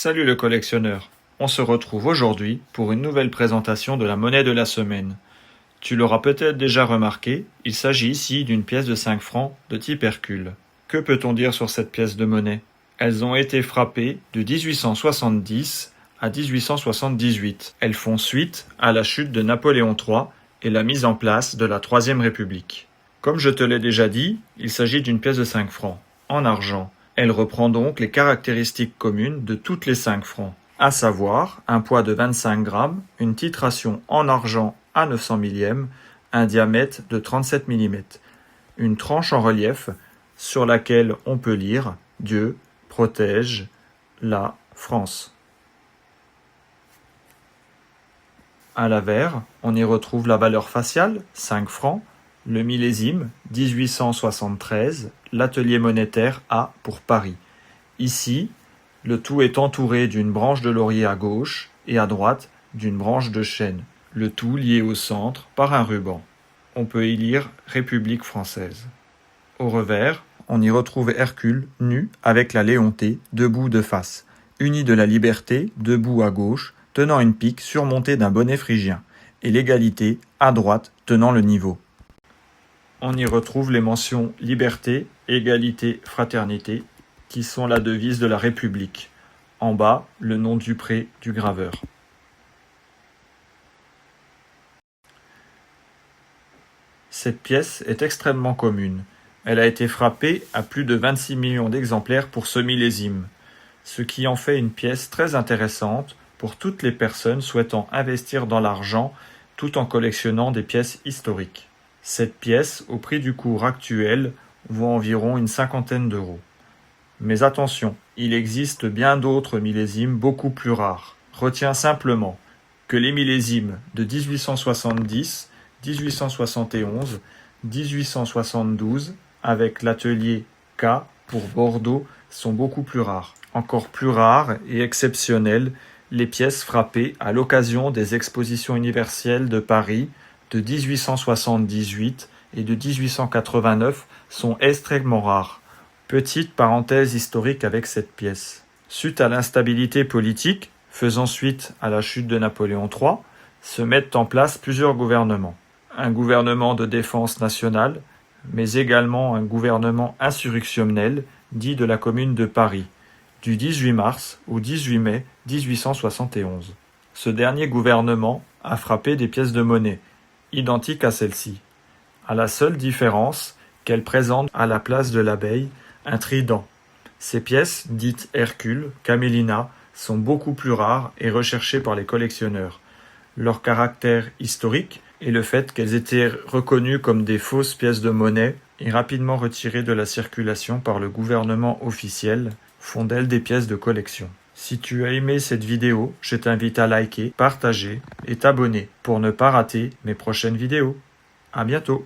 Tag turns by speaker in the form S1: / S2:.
S1: Salut le collectionneur, on se retrouve aujourd'hui pour une nouvelle présentation de la monnaie de la semaine. Tu l'auras peut-être déjà remarqué, il s'agit ici d'une pièce de 5 francs de type Hercule. Que peut-on dire sur cette pièce de monnaie? Elles ont été frappées de 1870 à 1878. Elles font suite à la chute de Napoléon III et la mise en place de la Troisième République. Comme je te l'ai déjà dit, il s'agit d'une pièce de 5 francs, en argent. Elle reprend donc les caractéristiques communes de toutes les 5 francs, à savoir un poids de 25 grammes, une titration en argent à 900 millièmes, un diamètre de 37 mm, une tranche en relief sur laquelle on peut lire « Dieu protège la France ». À l'avers, on y retrouve la valeur faciale, 5 francs, le millésime 1873, l'atelier monétaire A pour Paris. Ici, le tout est entouré d'une branche de laurier à gauche et à droite d'une branche de chêne, le tout lié au centre par un ruban. On peut y lire République française. Au revers, on y retrouve Hercule nu avec la Léontée debout de face, uni de la Liberté debout à gauche, tenant une pique surmontée d'un bonnet phrygien, et l'Égalité à droite tenant le niveau. On y retrouve les mentions liberté, égalité, fraternité, qui sont la devise de la République. En bas, le nom du pré du graveur. Cette pièce est extrêmement commune. Elle a été frappée à plus de 26 millions d'exemplaires pour ce millésime, ce qui en fait une pièce très intéressante pour toutes les personnes souhaitant investir dans l'argent tout en collectionnant des pièces historiques. Cette pièce, au prix du cours actuel, vaut environ une cinquantaine d'euros. Mais attention, il existe bien d'autres millésimes beaucoup plus rares. Retiens simplement que les millésimes de 1870, 1871, 1872, avec l'atelier K pour Bordeaux, sont beaucoup plus rares. Encore plus rares et exceptionnelles, les pièces frappées à l'occasion des expositions universelles de Paris de 1878 et de 1889 sont extrêmement rares. Petite parenthèse historique avec cette pièce. Suite à l'instabilité politique, faisant suite à la chute de Napoléon III, se mettent en place plusieurs gouvernements. Un gouvernement de défense nationale, mais également un gouvernement insurrectionnel dit de la Commune de Paris, du 18 mars au 18 mai 1871. Ce dernier gouvernement a frappé des pièces de monnaie, identiques à celle-ci, à la seule différence qu'elle présente à la place de l'abeille un trident. Ces pièces, dites Hercule, Camélina, sont beaucoup plus rares et recherchées par les collectionneurs. Leur caractère historique et le fait qu'elles étaient reconnues comme des fausses pièces de monnaie et rapidement retirées de la circulation par le gouvernement officiel font d'elles des pièces de collection. Si tu as aimé cette vidéo, je t'invite à liker, partager et t'abonner pour ne pas rater mes prochaines vidéos. À bientôt!